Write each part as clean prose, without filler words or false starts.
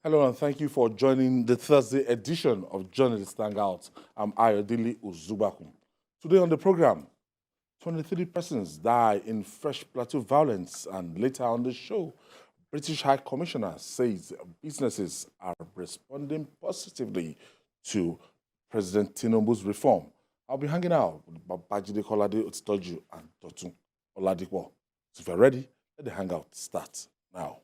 Hello and thank you for joining the Thursday edition of Journalist Hangout. I'm Ayodele Uzubakum. Today on the program, 23 persons die in fresh Plateau violence, and later on the show, British High Commissioner says businesses are responding positively to President Tinubu's reform. I'll be hanging out with Babajide Kolade Otitoju and Dotun Oladipo. So if you're ready, let the hangout start now.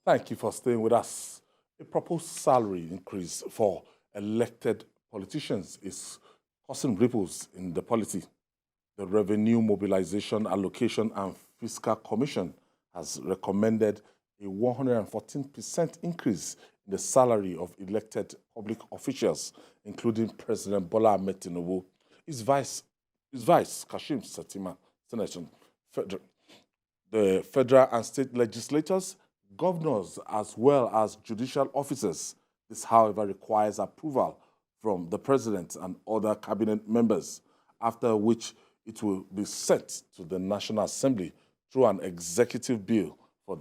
Thank you for staying with us. A proposed salary increase for elected politicians is causing ripples in the polity. The Revenue Mobilization Allocation and Fiscal Commission has recommended a 114% increase in the salary of elected public officials, including President Bola Ahmed Tinubu, his vice Kashim Shettima, Senator, the federal and state legislators, governors, as well as judicial officers. This, however, requires approval from the president and other cabinet members, after which it will be sent to the National Assembly through an executive bill for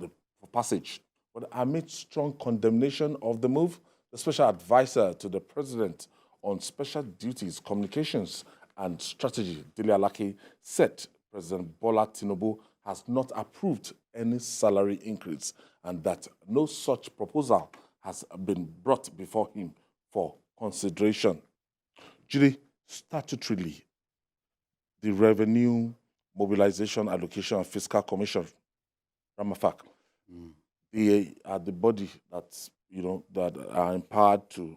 passage. But amid strong condemnation of the move, the special advisor to the president on special duties, communications, and strategy, Dele Alake, said President Bola Tinubu has not approved any salary increase and that no such proposal has been brought before him for consideration. Judy, statutorily, the Revenue Mobilization Allocation and Fiscal Commission, RAMAFAC, they are the body that are empowered to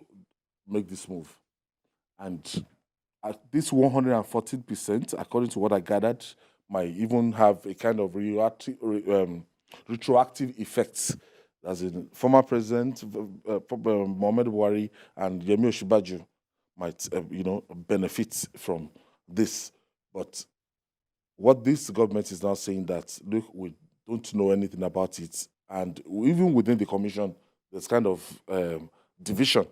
make this move. And at this 114%, according to what I gathered, might even have a kind of retroactive effects, as in former President Mohamed Buhari and Yemi Osinbajo might, benefit from this. But what this government is now saying that, look, we don't know anything about it, and even within the commission, there's kind of division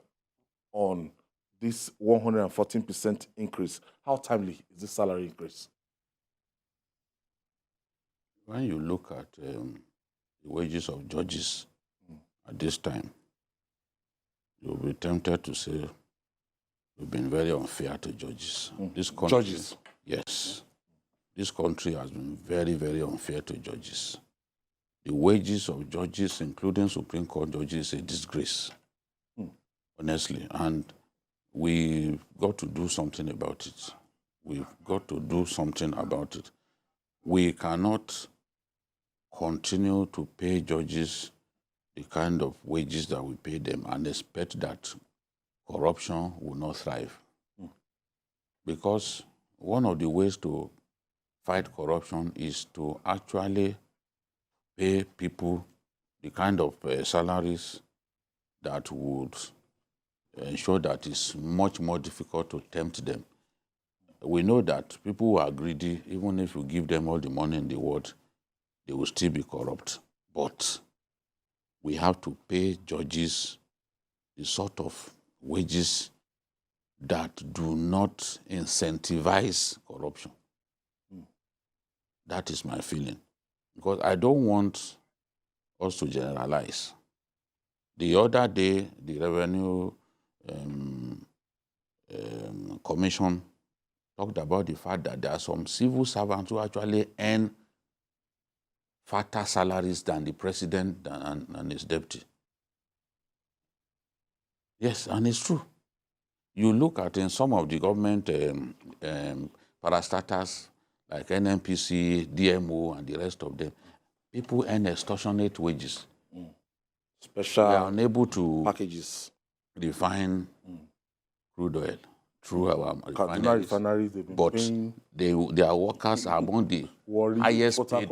on this 114% increase. How timely is this salary increase? When you look at the wages of judges at this time, you'll be tempted to say we've been very unfair to judges. This country, Judges? Yes. This country has been very, very unfair to judges. The wages of judges, including Supreme Court judges, is a disgrace, honestly. And we've got to do something about it. We've got to do something about it. We cannot continue to pay judges the kind of wages that we pay them and expect that corruption will not thrive. Because one of the ways to fight corruption is to actually pay people the kind of salaries that would ensure that it's much more difficult to tempt them. We know that people who are greedy, even if you give them all the money in the world, they will still be corrupt. But we have to pay judges the sort of wages that do not incentivize corruption. That is my feeling. Because I don't want us to generalize. The other day, the Revenue Commission talked about the fact that there are some civil servants who actually earn fatter salaries than the president and his deputy. Yes, and it's true. You look at in some of the government parastatals like NNPC, DMO, and the rest of them, people earn extortionate wages. Special they are unable to packages. Refine crude oil through our refineries, but their workers are among the highest paid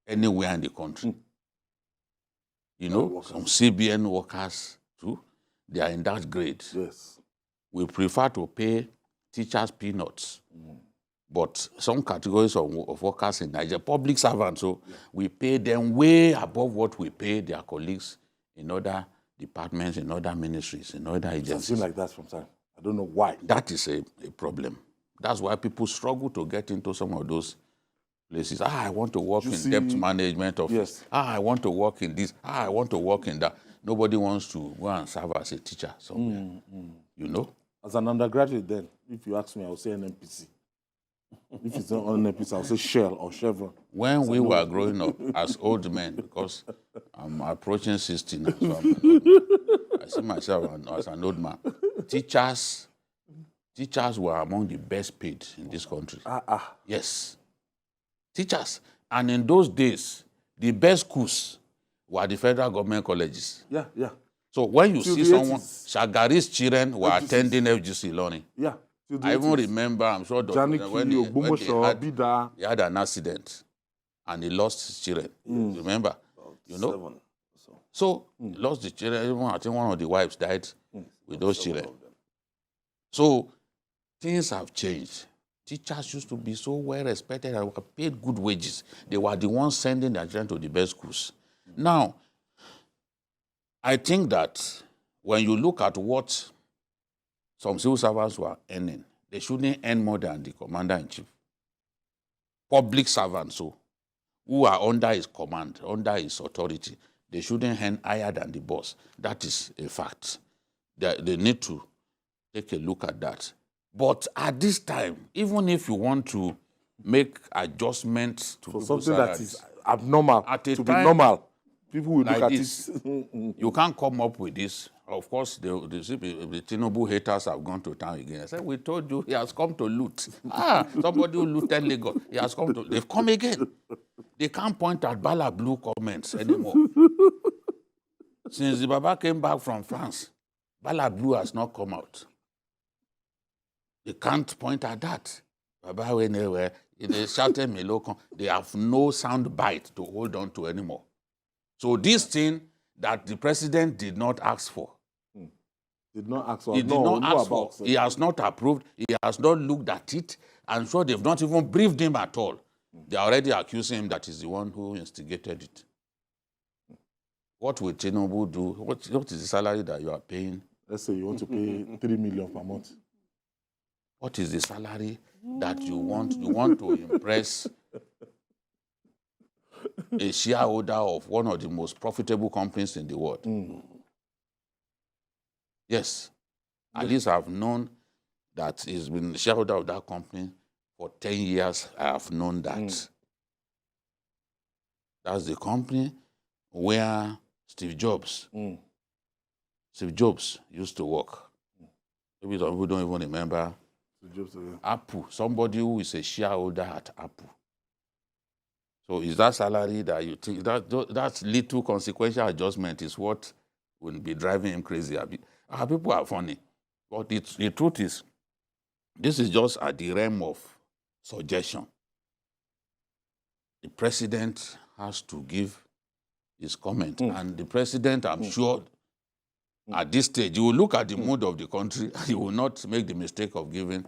anywhere in the country. You know, some CBN workers too, they are in that grade. Yes. We prefer to pay teachers peanuts, but some categories of workers in Nigeria, public servants, so we pay them way above what we pay their colleagues in other departments, in other ministries, in other agencies. It's been like that from time. I don't know why. That is a problem. That's why people struggle to get into some of those places. I want to work in debt management office. Yes. I want to work in this. I want to work in that. Nobody wants to go and serve as a teacher somewhere. You know? As an undergraduate then, if you ask me, I would say NNPC. If it's not NNPC, I'll say Shell or Chevron. When we were growing up as old men, because I'm approaching 60 now, so I'm an old man. I see myself as an old man. Teachers were among the best paid in this country. Yes. Teachers. And in those days, the best schools were the federal government colleges. Yeah. So when you Till see the someone, 80s. Shagari's children were FGCs. attending FGC learning. Yeah. Till the I even 80s. remember, I'm sure, Janiki, when Bida. he had an accident and he lost his children. Remember? You know? 7. So he lost the children. Even I think one of the wives died with those children. So things have changed. Teachers used to be so well respected and were paid good wages. They were the ones sending their children to the best schools. Now, I think that when you look at what some civil servants were earning, they shouldn't earn more than the commander-in-chief. Public servants, so, who are under his command, under his authority, they shouldn't earn higher than the boss. That is a fact. They need to take a look at that. But at this time, even if you want to make adjustments to For people's something that salaries, is abnormal at a to be time normal, people will like look at this, it. you can't come up with this. Of course, the Tinubu haters have gone to town again. I said, we told you he has come to loot. Somebody who looted Lagos, he has come to, they've come again. They can't point at Bala Blue comments anymore. Since the Baba came back from France, Bala Blue has not come out. They can't point at that. Baba went anywhere. They shouted Melokon. They have no sound bite to hold on to anymore. So this thing that the president did not ask for, Did not ask for. he did not ask for. About, He has not approved. He has not looked at it. I'm sure they've not even briefed him at all. They are already accusing him that he's the one who instigated it. What will Tinubu do? What is the salary that you are paying? Let's say you want to pay 3 million per month. What is the salary that you want? You want to impress a shareholder of one of the most profitable companies in the world. Yes. At least I've known that he's been a shareholder of that company for 10 years. I have known that. That's the company where Steve Jobs used to work. Maybe some people don't even remember. Apple, somebody who is a shareholder at Apple. So is that salary that you think, that little consequential adjustment is what will be driving him crazy? People are funny. But the truth is, this is just at the realm of suggestion. The president has to give his comment. And the president, I'm sure, at this stage, you will look at the mood of the country, you will not make the mistake of giving.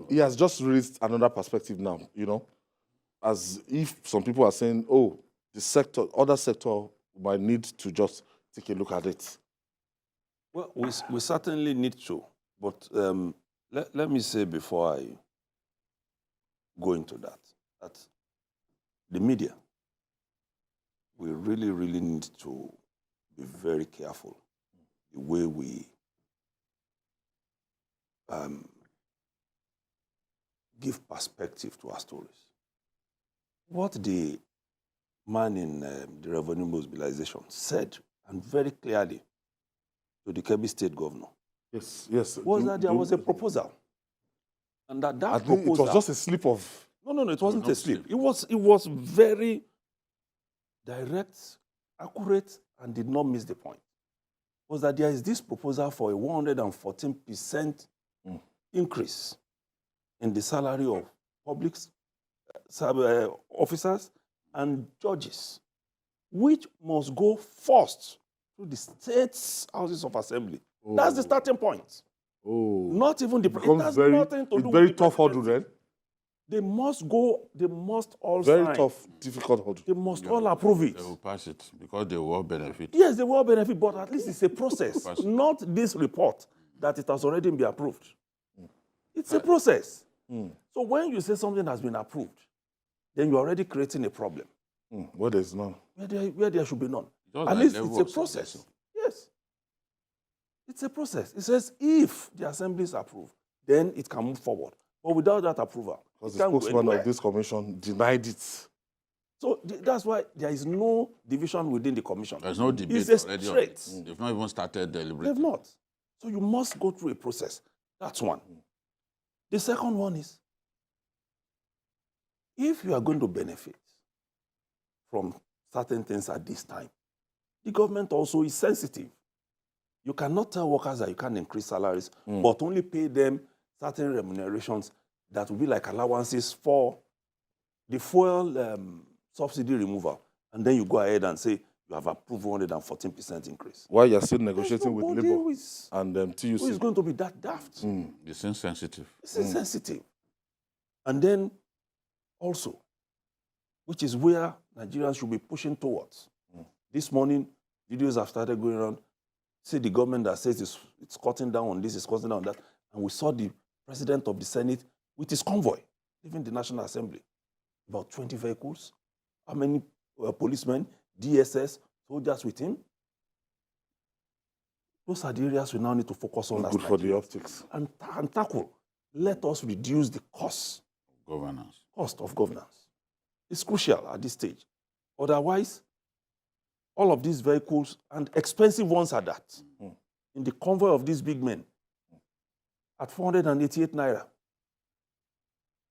He has just raised another perspective now, you know, as if some people are saying, oh, the other sector might need to just take a look at it. Well, we certainly need to, but let me say before I go into that the media, we really, really need to be very careful the way we give perspective to our stories. What the man in the revenue mobilization said, and very clearly, to the Kebbi State governor, yes, was that there was a proposal, and that proposal. It was just a slip of. No, it wasn't a slip. It was very direct, accurate, and did not miss the point. Was that there is this proposal for a 114% increase in the salary of public officers and judges, which must go first through the state's houses of assembly. That's the starting point. Not even the president. It has nothing to do with very tough hurdle then. They must all very sign. Tough, difficult hurdle. They must all approve it. They will pass it because they will all benefit. Yes, they will all benefit, but at least it's a process, not this report that it has already been approved. It's a process. So when you say something has been approved, then you're already creating a problem. Where there's none. Where there should be none. Just At like least level it's a of process. succession. Yes. It's a process. It says if the assembly is approved, then it can move forward. But without that approval, Because it the can't go spokesman anywhere. of this commission denied it. So that's why there is no division within the commission. There's no debate It's a already. straight. They've not even started deliberating. They've not. So you must go through a process. That's one. The second one is, if you are going to benefit from certain things at this time, the government also is sensitive. You cannot tell workers that you can't increase salaries, but only pay them certain remunerations that will be like allowances for the fuel subsidy removal. And then you go ahead and say you have approved 114% increase. While you're still negotiating with nobody Labour who is and TUC. Who is going to be that daft? It's insensitive. It's insensitive. And then also, which is where Nigerians should be pushing towards. This morning, videos have started going around. See the government that says it's cutting down on this, it's cutting down on that. And we saw the president of the Senate with his convoy, leaving the National Assembly. About 20 vehicles. How many policemen, DSS, soldiers with him? Those are the areas we now need to focus on. Good for the optics. And tackle. Let us reduce the cost of governance. It's crucial at this stage. Otherwise, all of these vehicles, and expensive ones at that, in the convoy of these big men, at 488 naira.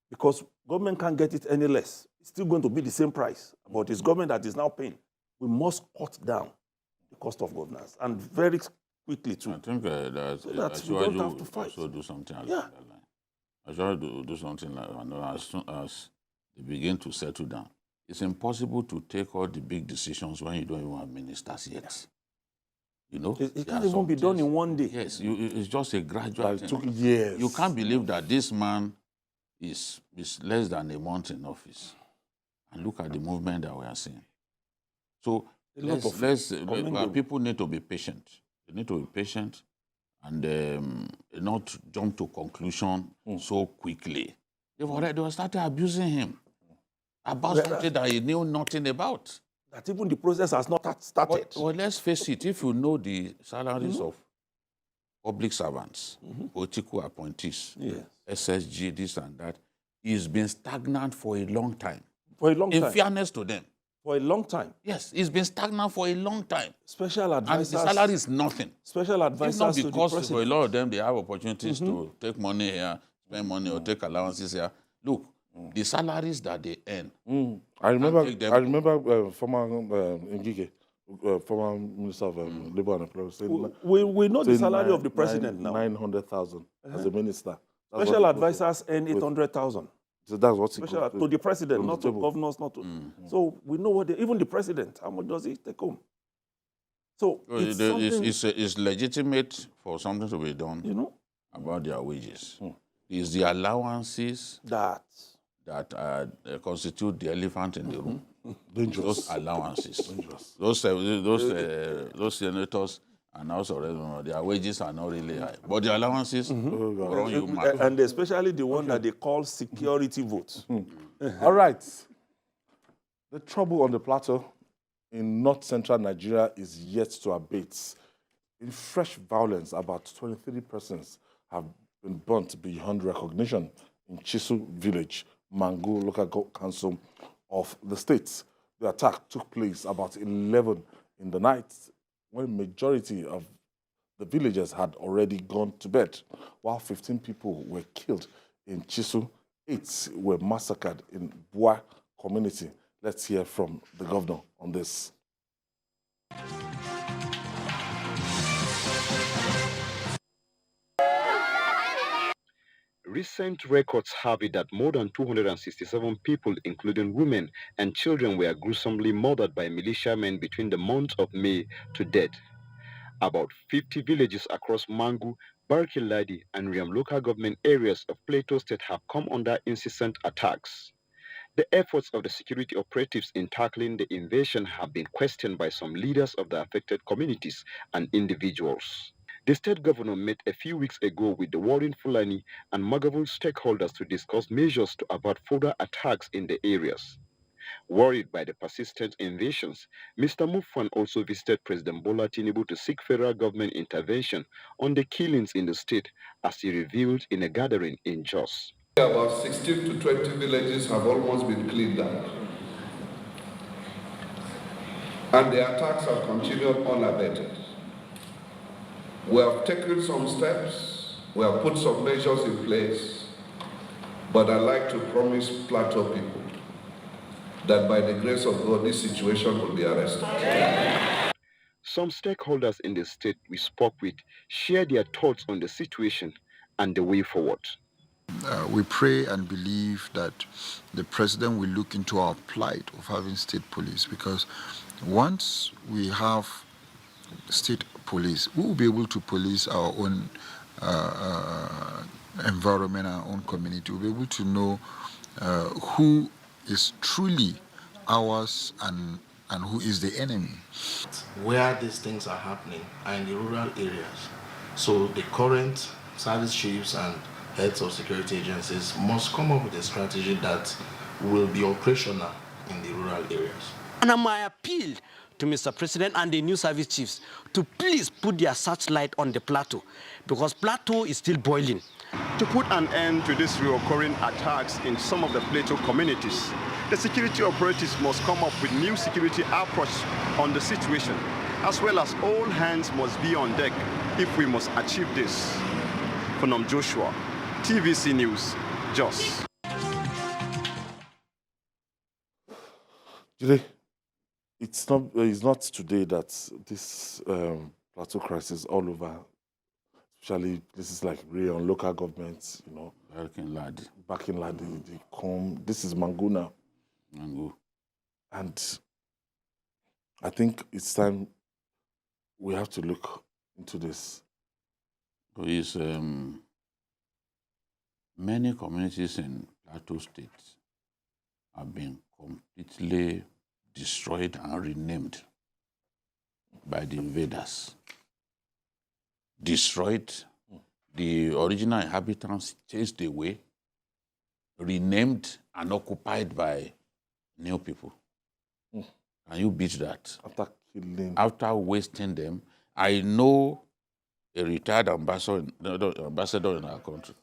Because government can't get it any less. It's still going to be the same price, but it's government that is now paying. We must cut down the cost of governance, and very quickly too. I think that we don't have to fight. also do something along that line. I try to do something like that as soon as they begin to settle down. It's impossible to take all the big decisions when you don't even have ministers yet. You know, it can't even be done in one day. Yes, it's just a gradual It thing. took years. You can't believe that this man is less than a month in office. And look at the movement that we are seeing. So people need to be patient. They need to be patient and not jump to conclusion so quickly. They started abusing him about something that he knew nothing about. That even the process has not started. Well, let's face it, if you know the salaries of public servants, political appointees, SSG, this and that, it's been stagnant for a long time. For a long time. In fairness to them. For a long time. Yes, it's been stagnant for a long time. Special advisors. And the salary is nothing. Special advisors. It's not because for a lot of them they have opportunities to take money here, spend money, or take allowances here. Look, the salaries that they earn. I remember former Ngige, former Minister of Labour and Employment, saying we know the salary of the president now. 900,000 as a minister. Special advisors earn 800,000. So that's what Special to the president, not to governors, not to. So we know what even the president, how much does he take home? So it's legitimate for something to be done, you know, about their wages. It's the allowances that constitute the elephant in the room. Dangerous. Those allowances. Dangerous. Those senators and also their wages are not really high. But the allowances run you mad. And especially the one that they call security votes. All right. The trouble on the plateau in north-central Nigeria is yet to abate. In fresh violence, about 23 persons have been burnt beyond recognition in Chisu village, Mangu local council of the state. The attack took place about 11 in the night, when majority of the villagers had already gone to bed, while 15 people were killed in Chisu. 8 were massacred in Bua community. Let's hear from the governor on this. Recent records have it that more than 267 people, including women and children, were gruesomely murdered by militiamen between the months of May to date. About 50 villages across Mangu, Barkiladi, and Riam local government areas of Plateau State have come under incessant attacks. The efforts of the security operatives in tackling the invasion have been questioned by some leaders of the affected communities and individuals. The state governor met a few weeks ago with the warring Fulani and Magavul stakeholders to discuss measures to avert further attacks in the areas. Worried by the persistent invasions, Mr. Mufwan also visited President Bola Tinubu to seek federal government intervention on the killings in the state, as he revealed in a gathering in Jos. About 16 to 20 villages have almost been cleaned up. And the attacks have continued unabated. We have taken some steps, we have put some measures in place, but I'd like to promise Plateau people that by the grace of God, this situation will be arrested. Some stakeholders in the state we spoke with shared their thoughts on the situation and the way forward. We pray and believe that the president will look into our plight of having state police, because once we have state police, we will be able to police our own environment, our own community. We'll be able to know who is truly ours and who is the enemy. Where these things are happening are in the rural areas. So the current service chiefs and heads of security agencies must come up with a strategy that will be operational in the rural areas. And my appeal to Mr. President and the new service chiefs to please put their searchlight on the Plateau, because Plateau is still boiling. To put an end to these recurring attacks in some of the Plateau communities, the security operatives must come up with new security approach on the situation, as well as all hands must be on deck if we must achieve this. For Nom Joshua, TVC News, Jos. Jide, it's not today that this Plateau crisis all over, especially places like Rayon, local governments, you know. Back in Ladi, they come. This is Mangu now. Mangu. And I think it's time we have to look into this. Is many communities in Plateau State have been completely destroyed and renamed by the invaders. Destroyed, the original inhabitants chased away, renamed and occupied by new people. Can you beat that? After killing. After wasting them, I know a retired ambassador in our country.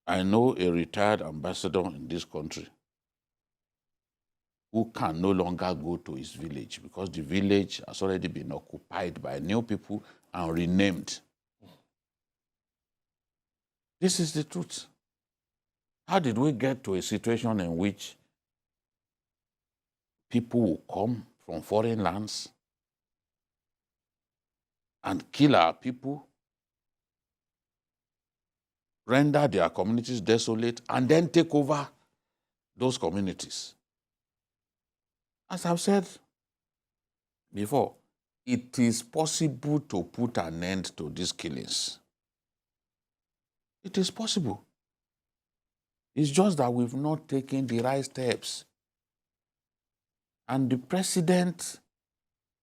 I know a retired ambassador in this country who can no longer go to his village because the village has already been occupied by new people and renamed. This is the truth. How did we get to a situation in which people will come from foreign lands and kill our people, render their communities desolate, and then take over those communities? As I've said before, it is possible to put an end to these killings. It is possible. It's just that we've not taken the right steps. And the president,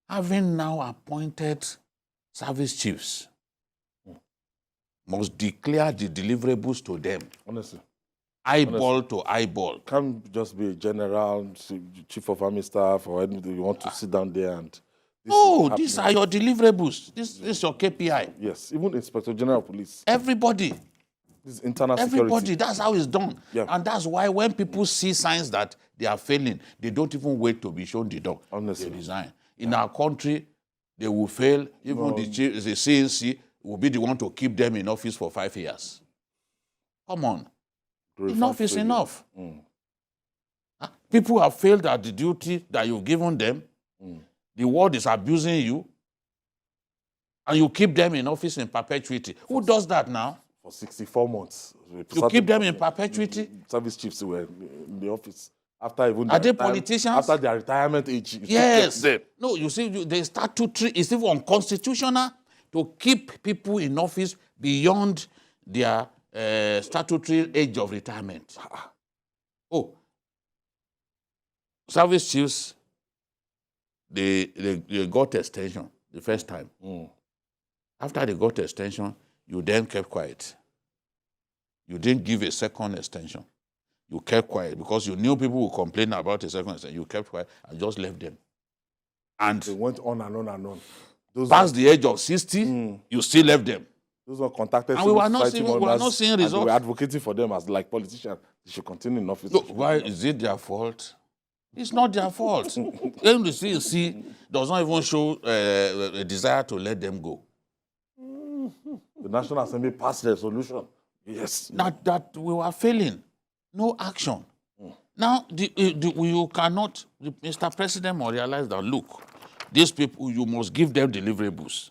having now appointed service chiefs, must declare the deliverables to them. Honestly. Eyeball to eyeball. Can't just be a general, chief of army staff, or anything. You want to sit down there and... No, these are your deliverables. This is your KPI. Yes, even Inspector General of Police. Everybody. This is internal Everybody, security. that's how it's done. Yeah. And that's why when people see signs that they are failing, they don't even wait to be shown the door. Honestly. They resign. In our country, they will fail. Even the CNC will be the one to keep them in office for 5 years. Come on. Enough is enough. People have failed at the duty that you've given them. The world is abusing you. And you keep them in office in perpetuity. Who does that now? For 64 months. You keep them in perpetuity? Service chiefs were in the office. After even are they politicians? After their retirement age. Yes. No, you see, the statutory is even unconstitutional to keep people in office beyond their statutory age of retirement. Oh, service chiefs, they got extension. the first time. After they got extension, you then kept quiet. You didn't give a second extension. You kept quiet because you knew people would complain about a second extension. You kept quiet and just left them. And They went on and on and on. Those past the age of 60, you still left them. Those were contacted. And we were not seeing results. And they were advocating for them as like politicians. They should continue in office. Look, why is it their fault? It's not their fault. Then the CEC does not even show a desire to let them go. The National Assembly passed the resolution. Yes. Not that we were failing. No action. Now, you cannot, Mr. President must realize that, look, these people, you must give them deliverables.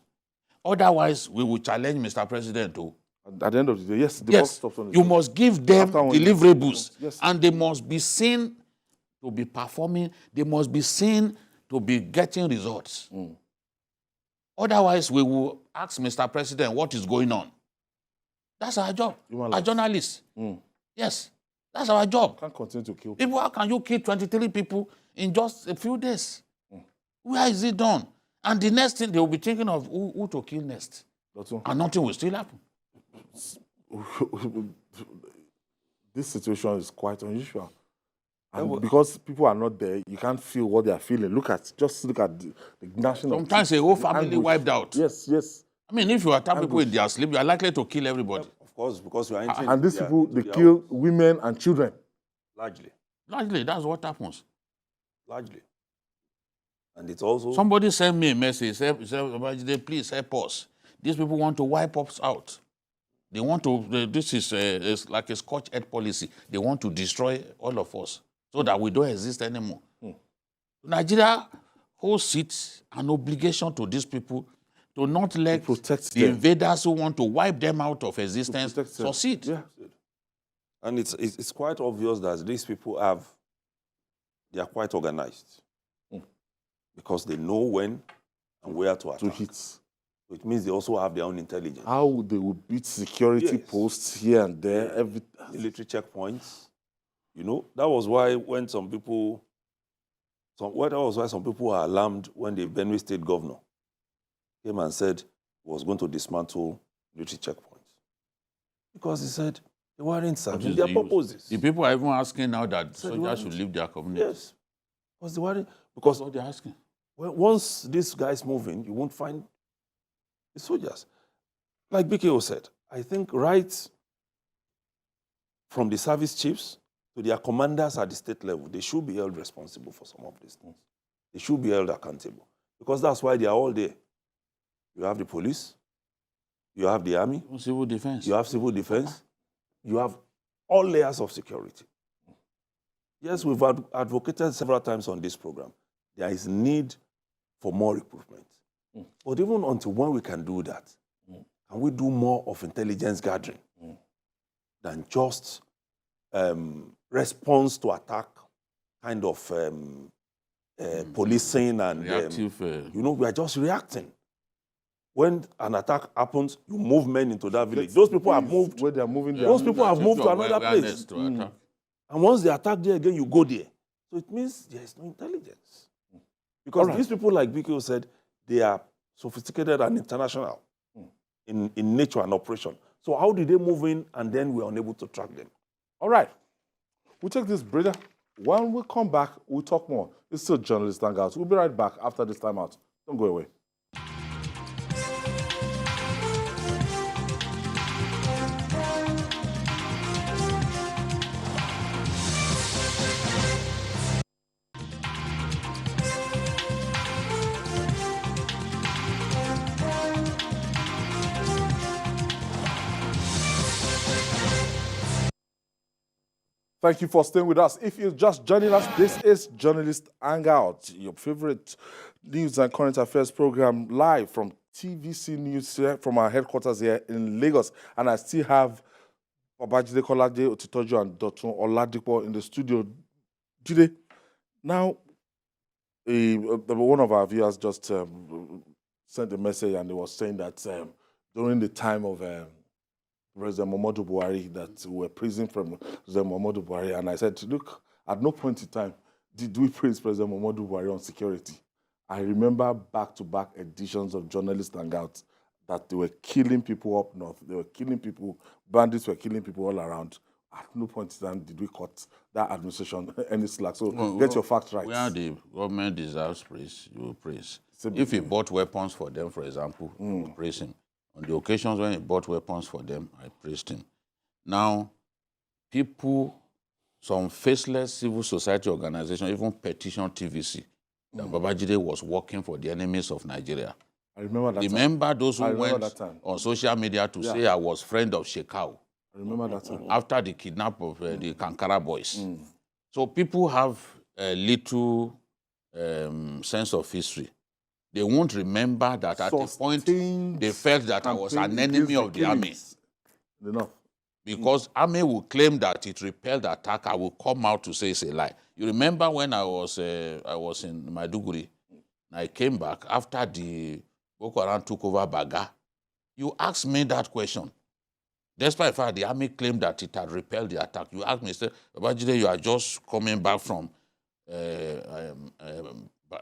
Otherwise, we will challenge Mr. President to. At the end of the day, yes, the yes, stops on you must give them deliverables. Yes. And they must be seen to be performing. They must be seen to be getting results. Otherwise, we will ask Mr. President what is going on. That's our job. As journalists. Yes, that's our job. Can't continue to kill people. How can you kill 23 people in just a few days? Where is it done? And the next thing, they will be thinking of who to kill next. And nothing will still happen. This situation is quite unusual. And because people are not there, you can't feel what they are feeling. Just look at the national. Sometimes a whole family wiped out. Yes, yes. I mean, if you attack people in their sleep, you are likely to kill everybody. Of course, because you are entering. And these people, they kill women and children. Largely. Largely, that's what happens. Largely. And it's also... Somebody sent me a message, said, please help us. These people want to wipe us out. They want to, this is like a Scotch-Ed policy. They want to destroy all of us so that we don't exist anymore. Nigeria holds it an obligation to these people to not let the invaders who want to wipe them out of existence succeed. Yeah. And it's quite obvious that these people they are quite organized. Because they know when and where to attack. hit. So it means they also have their own intelligence. How they will beat security posts here and there, military checkpoints. You know, that was why when some people were alarmed when the Benue State governor came and said he was going to dismantle military checkpoints. Because he said they weren't serving their purposes. The people are even asking now that soldiers should leave their community. Yes. Because they weren't. Because what they're asking. Once these guys move in, you won't find the soldiers. Like BKO said, I think right from the service chiefs to their commanders at the state level, they should be held responsible for some of these things. They should be held accountable. Because that's why they are all there. You have the police, you have the army, civil defense. You have civil defense, you have all layers of security. Yes, we've advocated several times on this program. There is need for more recruitment. But even until when we can do that, can we do more of intelligence gathering than just response to attack, kind of policing and reactive, we are just reacting. When an attack happens, you move men into that village. Those people have moved. Where they are moving, those people have moved to another place. And once they attack there again, you go there. So it means there is no intelligence. Because these people, like BKO said, they are sophisticated and international in nature and operation. So how did they move in and then we are unable to track them? All right. We'll take this breather. When we come back, we'll talk more. It's still Journalist Hangouts. We'll be right back after this time out. Don't go away. Thank you for staying with us. If you're just joining us, this is Journalist Hangout, your favorite news and current affairs program, live from TVC News here, from our headquarters here in Lagos. And I still have Babajide Kolade Otitojo and Dotun Oladipo in the studio today. Now, one of our viewers just sent a message and they was saying that during the time of President Muhammadu Buhari, that we were praising from President Muhammadu Buhari, and I said, look, at no point in time did we praise President Muhammadu Buhari on security. I remember back-to-back editions of Journalist Hangouts that they were killing people up north. They were killing people. Bandits were killing people all around. At no point in time did we cut that administration any slack. So get your facts right. Where the government deserves praise, you will praise. If he bought weapons for them, for example, you will praise him. On the occasions when he bought weapons for them, I praised him. Now, people, some faceless civil society organizations, even petition TVC, that Babajide was working for the enemies of Nigeria. I remember that Remember time. those who went on social media to say I was friend of Shekau. I remember that time. After the kidnap of the Kankara boys. So people have a little sense of history. They won't remember that at a point they felt that I was an enemy of the army. Enough. Because army will claim that it repelled the attack, I will come out to say it's a lie. You remember when I was in Maiduguri, I came back after the Boko Haram took over Baga. You asked me that question. Despite the fact the army claimed that it had repelled the attack, you asked me, say, Babajide, you are just coming back from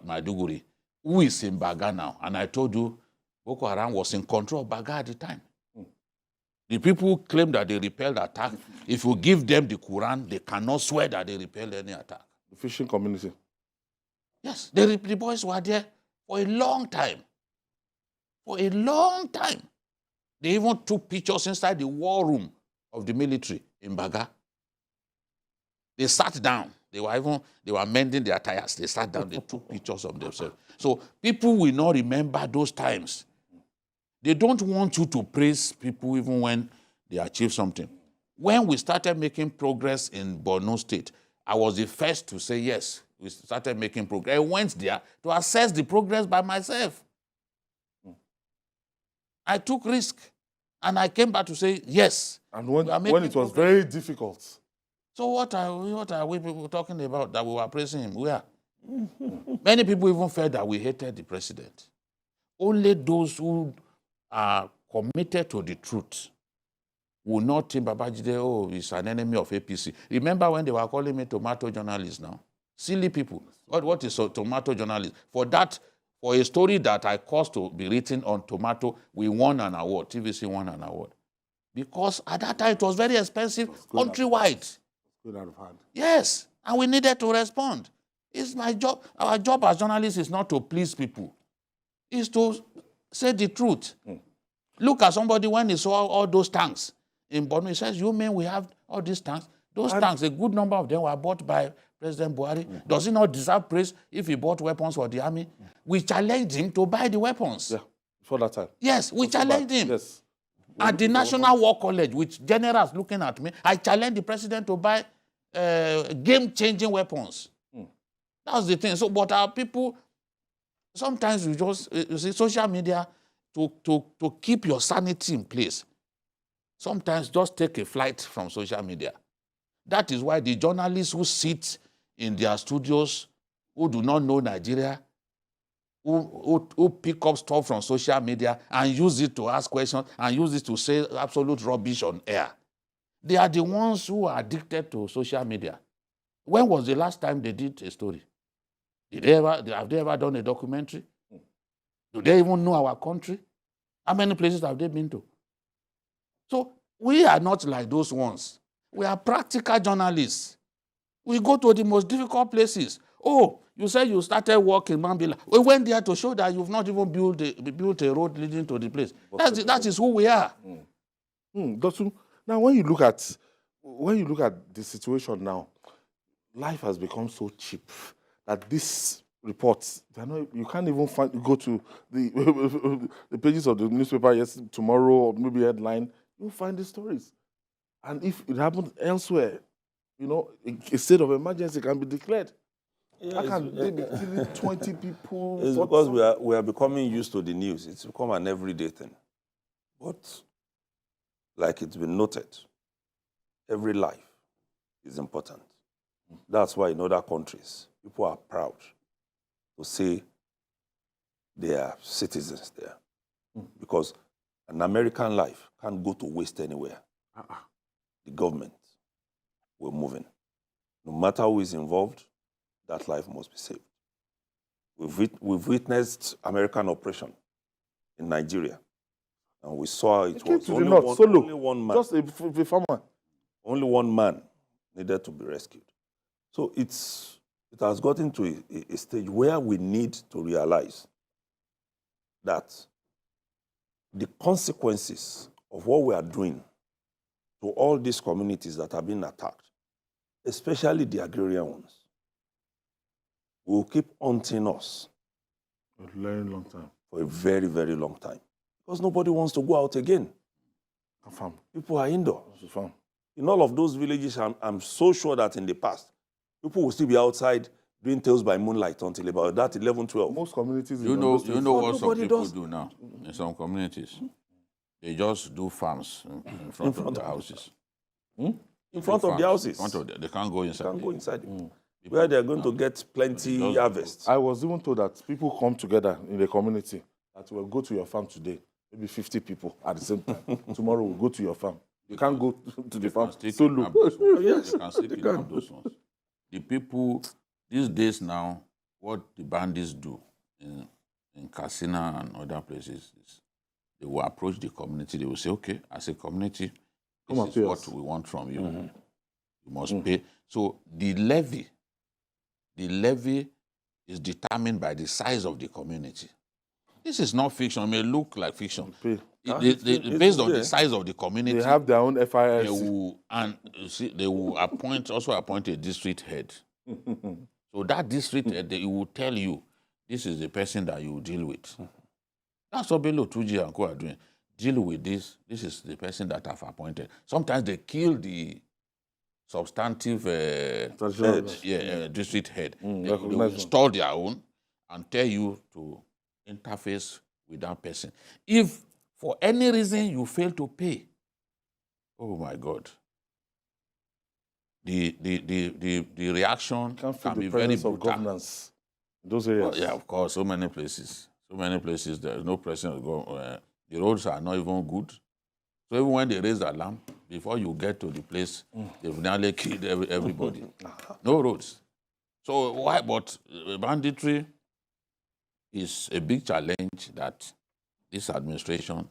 Maiduguri. Who is in Baga now? And I told you, Boko Haram was in control of Baga at the time. The people who claim that they repelled the attack, if you give them the Quran, they cannot swear that they repelled any attack. The fishing community. Yes, the boys were there for a long time. For a long time. They even took pictures inside the war room of the military in Baga. They sat down. They were mending their tires. They sat down. They took pictures of themselves. So people will not remember those times. They don't want you to praise people even when they achieve something. When we started making progress in Borno State, I was the first to say, yes, we started making progress. I went there to assess the progress by myself. I took risk. And I came back to say, yes. And when it was very difficult. So what are we people talking about that we were praising him? We are. Many people even felt that we hated the president. Only those who are committed to the truth will not think Babajide, oh, he's an enemy of APC. Remember when they were calling me tomato journalist now? Silly people. What is a tomato journalist? For a story that I caused to be written on tomato, we won an award. TVC won an award. Because at that time, it was very expensive countrywide. Good out of hand. Yes, and we needed to respond. It's my job. Our job as journalists is not to please people. It's to say the truth. Look at somebody when he saw all those tanks in Borno. He says, you mean we have all these tanks? Those tanks, a good number of them were bought by President Buhari. Does he not deserve praise if he bought weapons for the army? We challenged him to buy the weapons. Yeah, before that time. Yes, we challenged him. Yes. At the National War College, with generals looking at me, I challenged the president to buy game-changing weapons. That's the thing. So, but our people, sometimes we just, you see, social media, to keep your sanity in place, sometimes just take a flight from social media. That is why the journalists who sit in their studios, who do not know Nigeria, who pick up stuff from social media and use it to ask questions and use it to say absolute rubbish on air, they are the ones who are addicted to social media. When was the last time they did a story? Have they ever done a documentary? Do they even know our country? How many places have they been to? So we are not like those ones. We are practical journalists. We go to the most difficult places. Oh, you said you started work in Mambila. We went there to show that you've not even built a road leading to the place. That is who we are. Now, when you look at the situation now, life has become so cheap that these reports, you can't even go to the pages of the newspaper tomorrow or maybe headline, you'll find the stories. And if it happens elsewhere, a state of emergency can be declared. How can they be killing 20 people? It's because we are becoming used to the news. It's become an everyday thing. But like it's been noted, every life is important. That's why in other countries, people are proud to say they are citizens there. Because an American life can't go to waste anywhere. The government will move in. No matter who is involved, that life must be saved. We've witnessed American operation in Nigeria. And we saw it Came was to the only north, one, solo, only one man. just a farmer. Only one man needed to be rescued. So it has gotten to a stage where we need to realize that the consequences of what we are doing to all these communities that have been attacked, especially the agrarian ones, will keep haunting us For a very long time. for a very, very long time. Because nobody wants to go out again. A farm. People are indoors. It's a farm. In all of those villages, I'm so sure that in the past, people will still be outside doing tales by moonlight until about that 11, 12. Most communities You in know Ondo State- what some Nobody people does. do now in some communities? They just do farms in front of the houses. In front of the houses. They can't go inside. Can go inside. Where they're going to get plenty harvest. I was even told that people come together in the community that will go to your farm today, maybe 50 people at the same time. Tomorrow we'll go to your farm. You can't go to the farm Still solo. kidnap those ones. Yes, They can still kidnap those ones. The people, these days now, what the bandits do in Katsina and other places is they will approach the community. They will say, okay, as a community, Come this and is pay what us. we want from you. You must pay. So the levy is determined by the size of the community. This is not fiction. It may look like fiction. Pay. Based on the size of the community, They have their own they FIS. will, and you see, they will also appoint a district head. So that district head, they will tell you, this is the person that you deal with. That's what Bello, Tuji, and Co are doing. Deal with this. This is the person that I've appointed. Sometimes they kill the substantive district head. They will install their own and tell you to interface with that person. If for any reason you fail to pay, oh my God, the reaction Can't feel can the be very presence of brutal. governance in those areas. Yeah, of course, so many places. There's no presence. The roads are not even good. So even when they raise the alarm, before you get to the place, they've nearly killed everybody. No roads. So why? But banditry is a big challenge that this administration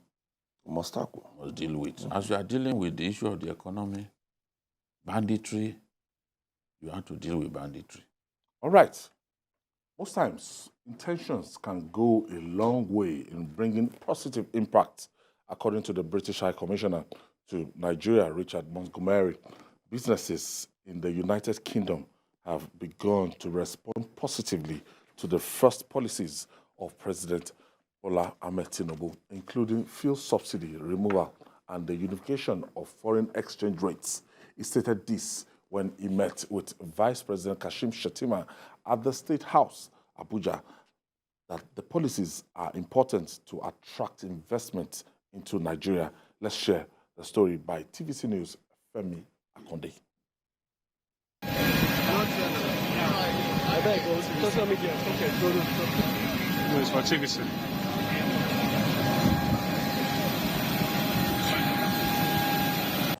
Must tackle. must deal with. As we are dealing with the issue of the economy, banditry, you have to deal with banditry. All right. Most times, intentions can go a long way in bringing positive impact, according to the British High Commissioner to Nigeria, Richard Montgomery. Businesses in the United Kingdom have begun to respond positively to the first policies of President Bola Ahmed Tinubu, including fuel subsidy removal and the unification of foreign exchange rates. He stated this when he met with Vice President Kashim Shettima at the State House, Abuja, that the policies are important to attract investment into Nigeria. Let's share the story by TVC News, Femi Akonde. It's for TVC.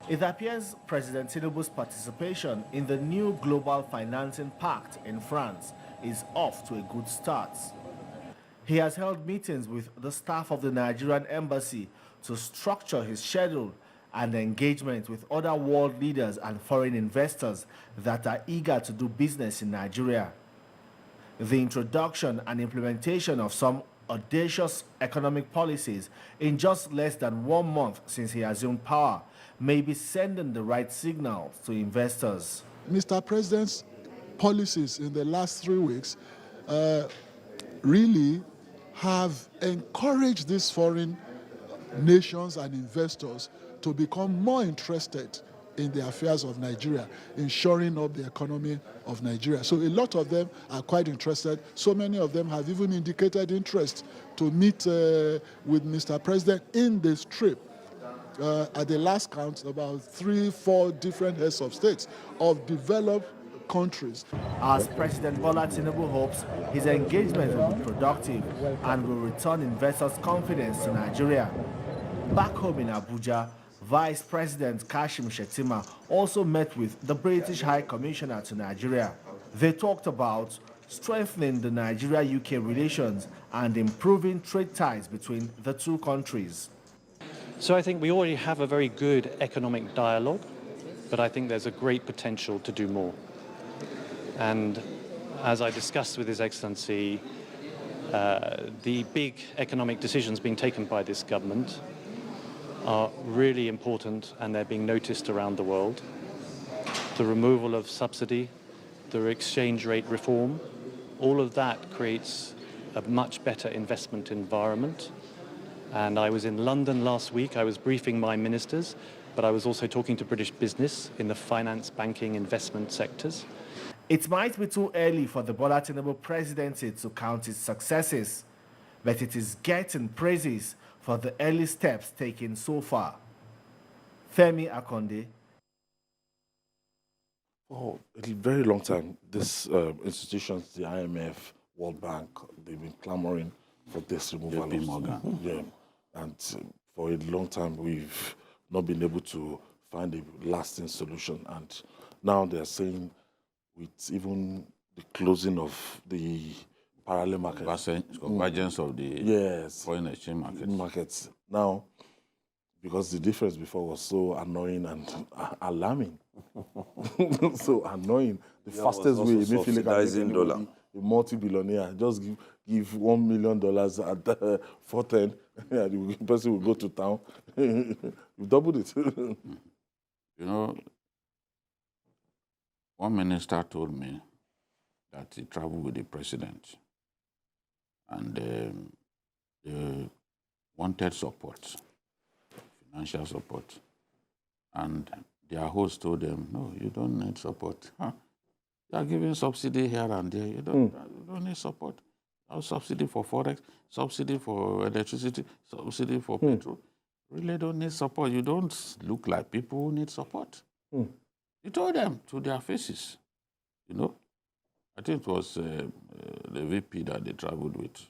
It appears President Tinubu's participation in the new Global Financing Pact in France is off to a good start. He has held meetings with the staff of the Nigerian embassy to structure his schedule and engagement with other world leaders and foreign investors that are eager to do business in Nigeria. The introduction and implementation of some audacious economic policies in just less than 1 month since he assumed power may be sending the right signals to investors. Mr. President's policies in the last 3 weeks really have encouraged these foreign nations and investors to become more interested in the affairs of Nigeria, in shoring up the economy of Nigeria. So a lot of them are quite interested. So many of them have even indicated interest to meet with Mr. President in this trip. At the last count, about 3-4 different heads of states of developed countries. As President Bola Tinubu hopes his engagement will be productive and will return investors' confidence to Nigeria. Back home in Abuja, Vice President Kashim Shettima also met with the British High Commissioner to Nigeria. They talked about strengthening the Nigeria-UK relations and improving trade ties between the two countries. So I think we already have a very good economic dialogue, but I think there's a great potential to do more. And as I discussed with His Excellency, the big economic decisions being taken by this government are really important, and they're being noticed around the world. The removal of subsidy, the exchange rate reform, all of that creates a much better investment environment. And I was in London last week. I was briefing my ministers, but I was also talking to British business in the finance, banking, investment sectors. It might be too early for the Bola Tinubu presidency to count its successes, but it is getting praises for the early steps taken so far. Femi Akonde. For a very long time, these institutions, the IMF, World Bank, they've been clamoring for this removal of Morgan. Yeah. And for a long time, we've not been able to find a lasting solution. And now they're saying with even the closing of the parallel market, Convergence of the foreign exchange markets. Now, because the difference before was so annoying and alarming. So annoying. The fastest way, subsidizing dollar. A multi-billionaire, just give $1 million at 410, the person will go to town. You doubled it. You know, one minister told me that he traveled with the president and they wanted support, financial support. And their host told them, no, you don't need support. Huh? You are giving subsidy here and there. You don't need support. No subsidy for forex, subsidy for electricity, subsidy for petrol. Really don't need support. You don't look like people who need support. You told them to their faces. You know, I think it was the VP that they traveled with,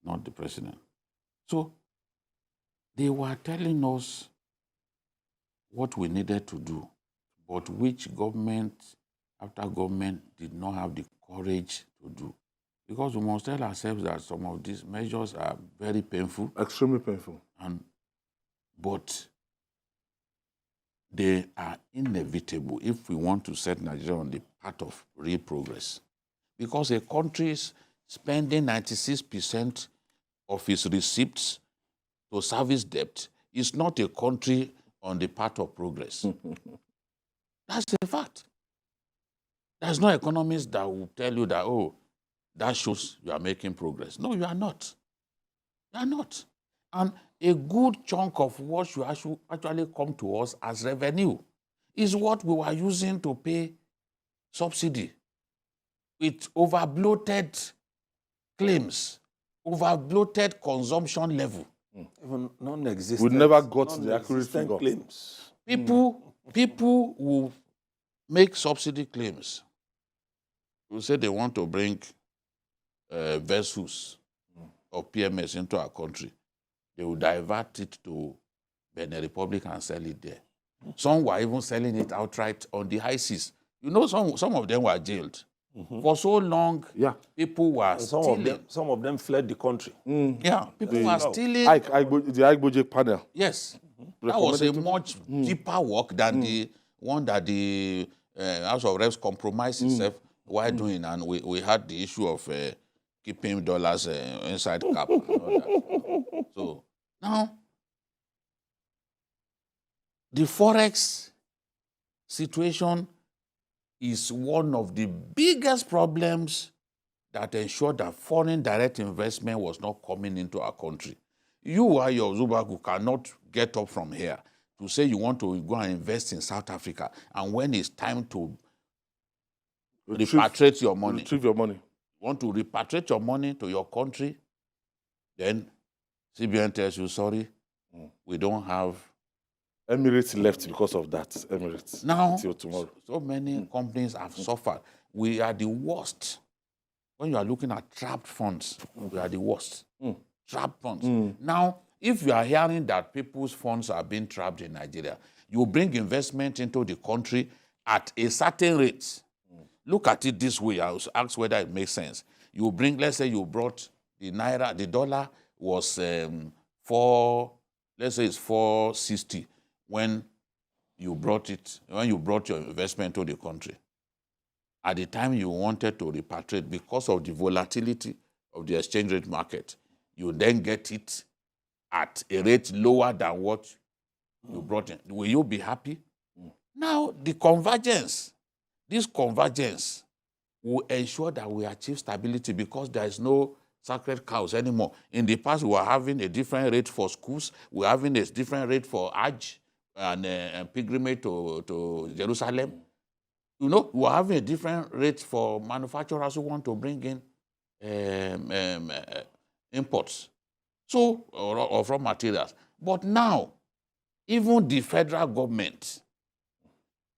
not the president. So they were telling us what we needed to do, but which government after government did not have the courage to do. Because we must tell ourselves that some of these measures are very painful. Extremely painful. But they are inevitable if we want to set Nigeria on the path of real progress. Because a country is spending 96% of its receipts to service debt is not a country on the path of progress. That's a fact. There's no economist that will tell you that, oh, that shows you are making progress. No, you are not. You are not. And a good chunk of what should actually come to us as revenue is what we were using to pay subsidy with over-bloated claims, over-bloated consumption level. Even non-existent. We never got the accurate figure. Claims. People will make subsidy claims. Will say they want to bring vessels or PMS into our country. They will divert it to Benin Republic and sell it there. Some were even selling it outright on the high seas. You know, some of them were jailed. For so long, people were stealing. Some of them fled the country. Yeah, people were stealing. The Igboje panel. Yes. That was a much deeper work than the one that the House of Reps compromised itself while doing. And we had the issue of keeping dollars inside cap and all that. So now, the Forex situation is one of the biggest problems that ensured that foreign direct investment was not coming into our country. You, Ayo Zubagu, cannot get up from here to say you want to go and invest in South Africa, and when it's time to repatriate your money, you want to repatriate your money to your country, then CBN tells you, sorry, we don't have. Emirates left because of that. Emirates. Now, until tomorrow. So many companies have suffered. We are the worst. When you are looking at trapped funds, we are the worst. Trapped funds. Now, if you are hearing that people's funds are being trapped in Nigeria, you bring investment into the country at a certain rate. look at it this way. I was asked whether it makes sense. You bring, let's say you brought the naira, the dollar was let's say it's 460 when you brought your investment to the country. At the time you wanted to repatriate, because of the volatility of the exchange rate market, you then get it at a rate lower than what you brought in. Will you be happy? Now, this convergence will ensure that we achieve stability, because there is no sacred cows anymore. In the past, we were having a different rate for schools. We were having a different rate for Hajj and pilgrimage to Jerusalem. You know, we were having a different rate for manufacturers who want to bring in imports, or raw materials. But now, even the federal government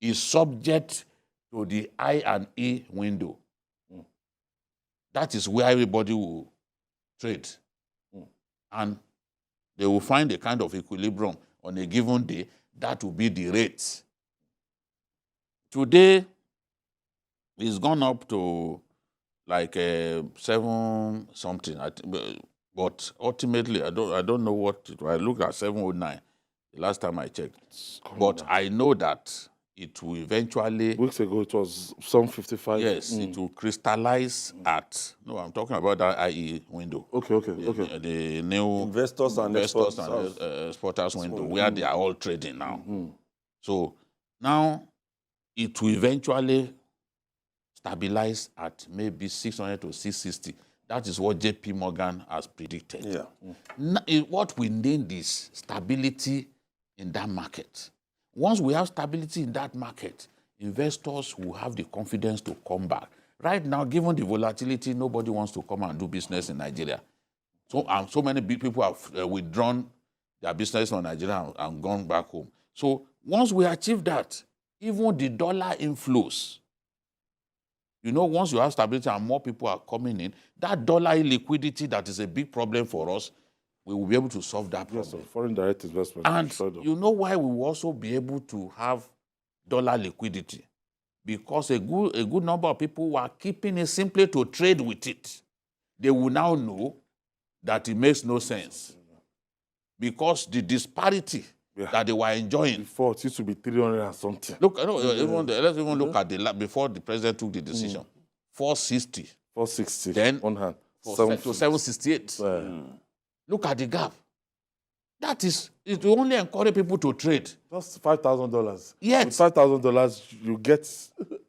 is subject to the I&E window. That is where everybody will trade. And they will find a kind of equilibrium on a given day. That will be the rate. Today, it's gone up to like 7 something. But ultimately, I don't know what it was. I looked at 709 the last time I checked. But I know that it will eventually... Weeks ago, it was some 55. Yes, it will crystallize at... No, I'm talking about that IE window. Okay. The new... Investors and exporters window, where they are all trading now. So now, it will eventually stabilize at maybe 600 to 660. That is what JP Morgan has predicted. Yeah. What we need is stability in that market. Once we have stability in that market, investors will have the confidence to come back. Right now, given the volatility, nobody wants to come and do business in Nigeria. So many big people have withdrawn their business from Nigeria and gone back home. So once we achieve that, even the dollar inflows, you know, once you have stability and more people are coming in, that dollar liquidity that is a big problem for us, we will be able to solve that problem. Yes, foreign direct investment. And you know why we will also be able to have dollar liquidity? Because a good number of people were keeping it simply to trade with it. They will now know that it makes no sense. Because the disparity that they were enjoying. Before, it used to be 300 and something. Look, let's even look at before the president took the decision. 460. 460. Then on hand. To 768. Look at the gap. That is, it will only encourage people to trade. Just $5,000. Yes. With $5,000, you get...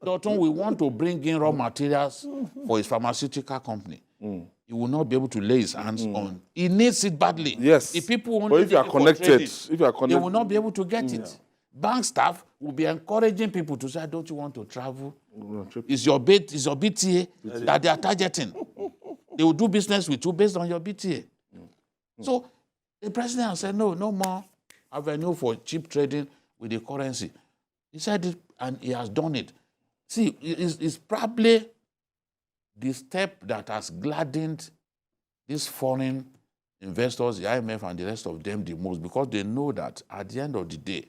Dotun, we want to bring in raw materials for his pharmaceutical company. He will not be able to lay his hands on. He needs it badly. Yes. If people but if you are connected, they will not be able to get it. Bank staff will be encouraging people to say, don't you want to travel? It's your BTA that they are targeting. They will do business with you based on your BTA. So the president said, no more avenue for cheap trading with the currency. He said it, and he has done it. See, it's probably the step that has gladdened these foreign investors, the IMF and the rest of them the most, because they know that at the end of the day,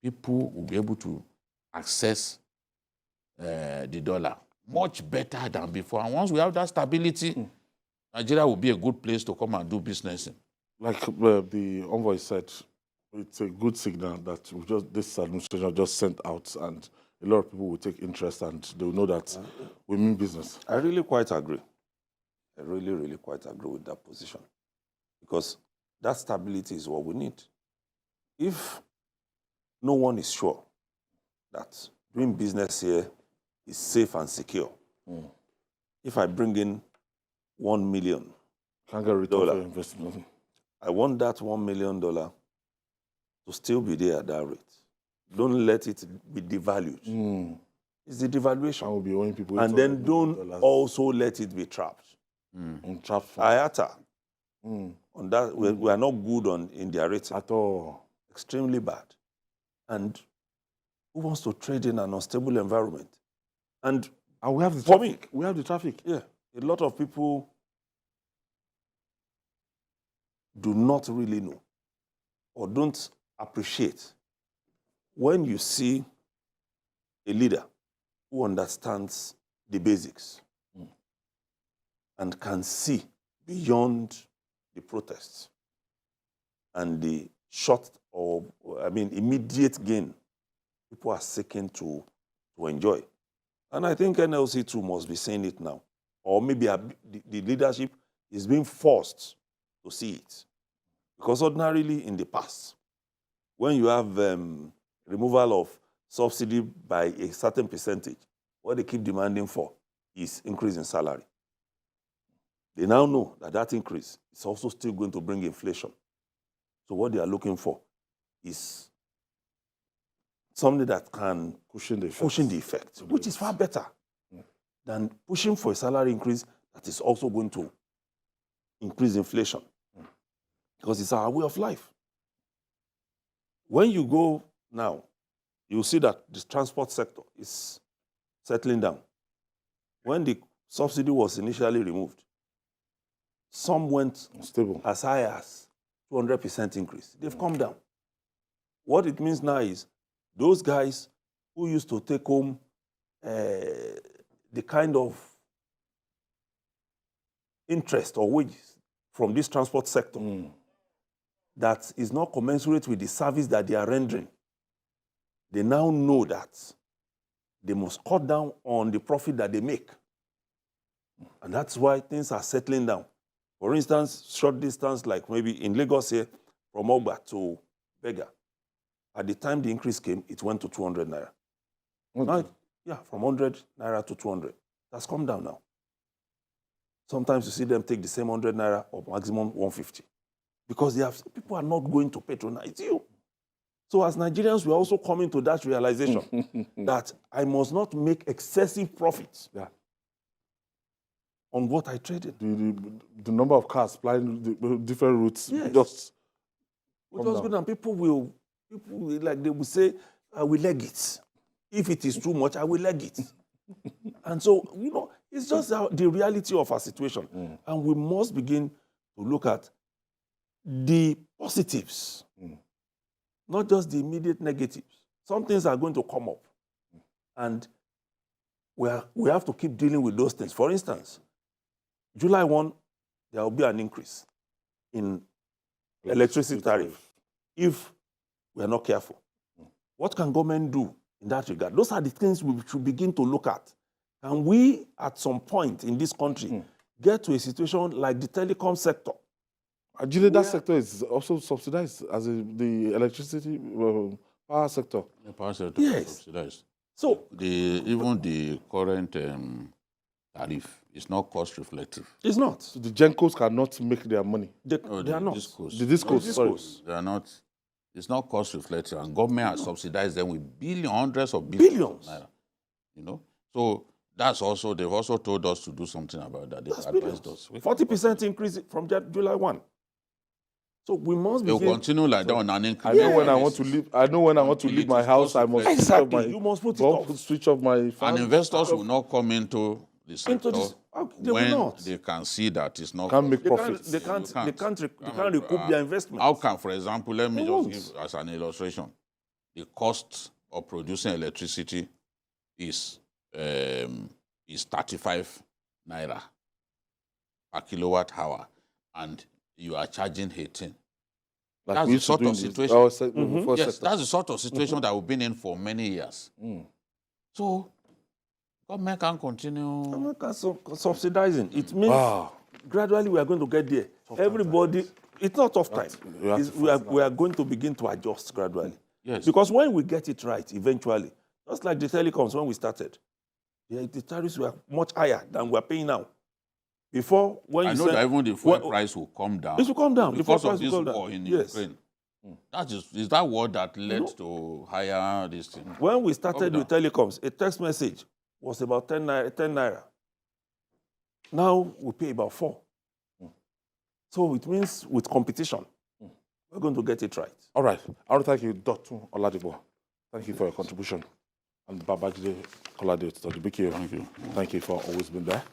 people will be able to access the dollar much better than before. And once we have that stability, Nigeria will be a good place to come and do business in. Like the envoy said, it's a good signal that this administration just sent out, and a lot of people will take interest and they will know that we mean business. I really quite agree. I really quite agree with that position. Because that stability is what we need. If no one is sure that doing business here is safe and secure, if I bring in $1 million, can't get return for investment. I want that $1 million to still be there at that rate. Don't let it be devalued. It's the devaluation. I will be owing people. And then don't also let it be trapped. IATA, on that, we are not good in their rating. At all. Extremely bad. And who wants to trade in an unstable environment? And we have the traffic. We have the traffic. Yeah. A lot of people do not really know or don't appreciate when you see a leader who understands the basics and can see beyond the protests and the short or, immediate gain people are seeking to enjoy. And I think NLC too must be saying it now. Or maybe the leadership is being forced to see it. Because ordinarily in the past, when you have removal of subsidy by a certain percentage, what they keep demanding for is increase in salary. They now know that that increase is also still going to bring inflation. So what they are looking for is something that can cushion the effect, which is far better than pushing for a salary increase that is also going to increase inflation. Because it's our way of life. When you go now, you'll see that the transport sector is settling down. When the subsidy was initially removed, some went stable as high as 200% increase. They've come down. What it means now is those guys who used to take home the kind of interest or wages from this transport sector that is not commensurate with the service that they are rendering, they now know that they must cut down on the profit that they make. And that's why things are settling down. For instance, short distance, like maybe in Lagos here, from Ogba to Bega, at the time the increase came, it went to 200 naira. Now, from 100 naira to 200. That's come down now. Sometimes you see them take the same 100 naira or maximum 150. Because people are not going to patronize you. So as Nigerians, we are also coming to that realization that I must not make excessive profits on what I traded. The number of cars flying the different routes just it was good, and people will like they will say, I will leg it. If it is too much, I will leg it. And so, it's just the reality of our situation. And we must begin to look at the positives, not just the immediate negatives. Some things are going to come up. And we have to keep dealing with those things. For instance, July 1, there will be an increase in electricity tariff if we are not careful. What can government do in that regard? Those are the things we should begin to look at. Can we, at some point in this country, get to a situation like the telecom sector? Actually, that sector is also subsidized as the electricity power sector. The power sector Yes. is subsidized. So even the current tariff is not cost reflective. It's not. So the Gencos cannot make their money. They are not. The Discos, sorry. They are not. It's not cost reflective, and government has subsidized them with hundreds of billions. Of naira. So that's also, they've also told us to do something about that. They've advised us. 40% increase from July 1. So we must be. They'll continue like that on an increase. I know when I want to leave. I know when I want to leave my house, I must you must put it off. Switch off my fan. And investors will not come into the sector when they can see that it's not. Can't make profits. They can't recoup their investment. How can, for example, let me just give as an illustration, the cost of producing electricity is 35 naira per kilowatt hour, and you are charging 18. Like that's the sort of situation. Yes, that's the sort of situation that we've been in for many years. So government can continue. Government can subsidizing. It means gradually we are going to get there. Everybody, it's not tough time. We are going to begin to adjust gradually. Yes. Because when we get it right, eventually, just like the telecoms when we started, the tariffs were much higher than we are paying now. Before, when I you know said, that even the fuel price will come down. It will come down. Because the of this war in Ukraine. Is that war that led to higher this thing? When we started with telecoms, a text message was about 10 naira. Now we pay about 4. So it means with competition, we're going to get it right. All right. I want to thank you, Dr. Oladipo. Thank you for your contribution. And Babajide Kolade Todibiki. Thank you. Thank you for always being there.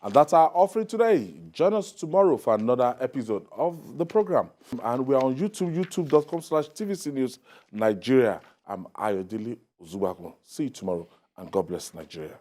And that's our offering today. Join us tomorrow for another episode of the program. And we are on YouTube, youtube.com/TVC News Nigeria. I'm Ayodele Uzubakun. See you tomorrow. and God bless Nigeria.